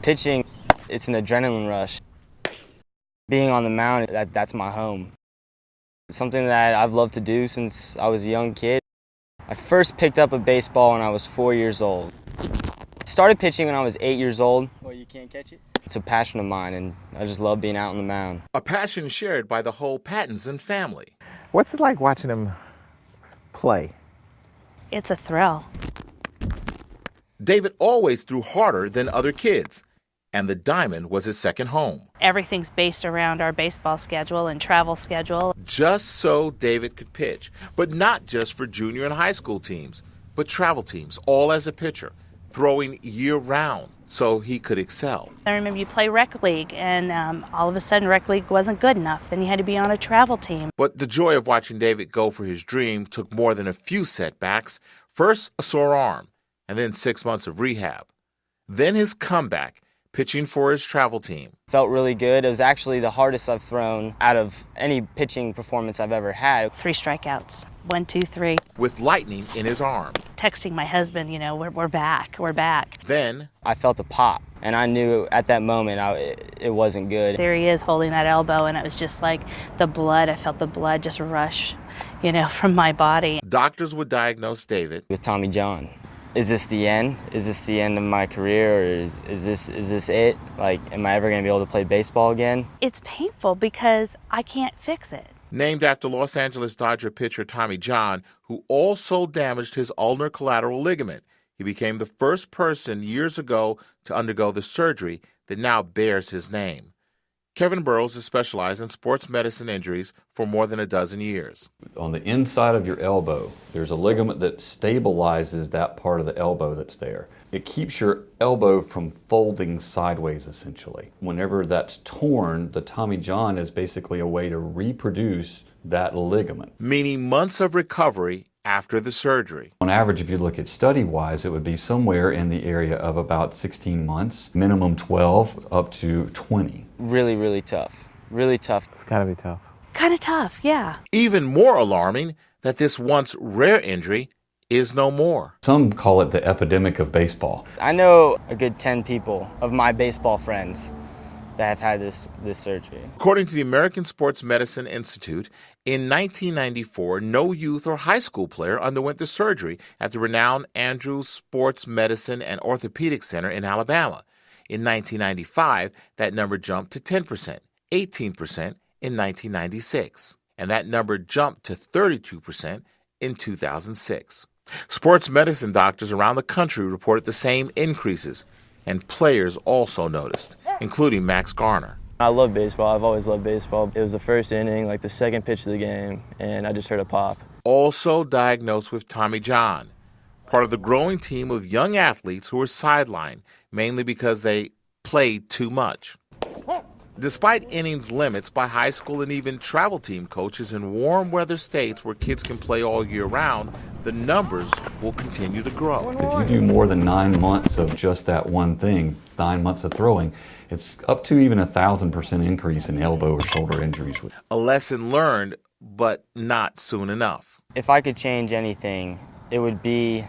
Pitching, it's an adrenaline rush. Being on the mound, that's my home. It's something that I've loved to do since I was a young kid. I first picked up a baseball when I was 4 years old. Started pitching when I was 8 years old. Well, you can't catch it? It's a passion of mine, and I just love being out on the mound. A passion shared by the whole Pattinson family. What's it like watching him play? It's a thrill. David always threw harder than other kids, and the diamond was his second home. Everything's based around our baseball schedule and travel schedule. Just so David could pitch, but not just for junior and high school teams, but travel teams, all as a pitcher, throwing year-round so he could excel. I remember you play rec league, and all of a sudden rec league wasn't good enough. Then you had to be on a travel team. But the joy of watching David go for his dream took more than a few setbacks. First, a sore arm, and then 6 months of rehab. Then his comeback, pitching for his travel team. Felt really good. It was actually the hardest I've thrown out of any pitching performance I've ever had. 3 strikeouts. 1, 2, 3. With lightning in his arm. Texting my husband, we're back, we're back. Then I felt a pop, and I knew at that moment it wasn't good. There he is holding that elbow, and it was just like the blood. I felt the blood just rush, from my body. Doctors would diagnose David with Tommy John. Is this the end? Is this the end of my career, or is this it? Like, am I ever going to be able to play baseball again? It's painful because I can't fix it. Named after Los Angeles Dodger pitcher Tommy John, who also damaged his ulnar collateral ligament. He became the first person years ago to undergo the surgery that now bears his name. Kevin Burrows has specialized in sports medicine injuries for more than a dozen years. On the inside of your elbow, there's a ligament that stabilizes that part of the elbow that's there. It keeps your elbow from folding sideways, essentially. Whenever that's torn, the Tommy John is basically a way to reproduce that ligament. Meaning months of recovery after the surgery. On average, if you look at study-wise, it would be somewhere in the area of about 16 months, minimum 12 up to 20. Really, really tough. Really tough. It's gotta be tough. Kind of tough, yeah. Even more alarming that this once rare injury is no more. Some call it the epidemic of baseball. I know a good 10 people of my baseball friends that have had this surgery. According to the American Sports Medicine Institute, in 1994, no youth or high school player underwent the surgery at the renowned Andrews Sports Medicine and Orthopedic Center in Alabama. In 1995, that number jumped to 10%, 18% in 1996, and that number jumped to 32% in 2006. Sports medicine doctors around the country reported the same increases, and players also noticed, including Max Garner. I love baseball. I've always loved baseball. It was the first inning, like the second pitch of the game, and I just heard a pop. Also diagnosed with Tommy John, part of the growing team of young athletes who were sidelined, mainly because they played too much. Despite innings limits by high school and even travel team coaches in warm weather states where kids can play all year round, the numbers will continue to grow. If you do more than 9 months of just that one thing, 9 months of throwing, it's up to even 1,000% increase in elbow or shoulder injuries. A lesson learned, but not soon enough. If I could change anything, it would be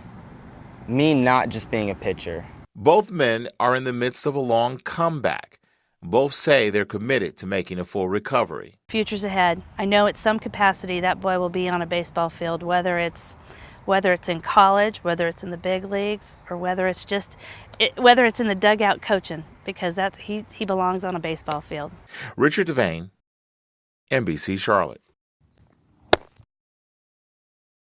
me not just being a pitcher. Both men are in the midst of a long comeback. Both say they're committed to making a full recovery. Future's ahead. I know at some capacity that boy will be on a baseball field, whether it's in college, whether it's in the big leagues, or whether it's in the dugout coaching, because he belongs on a baseball field. Richard Devane, NBC Charlotte.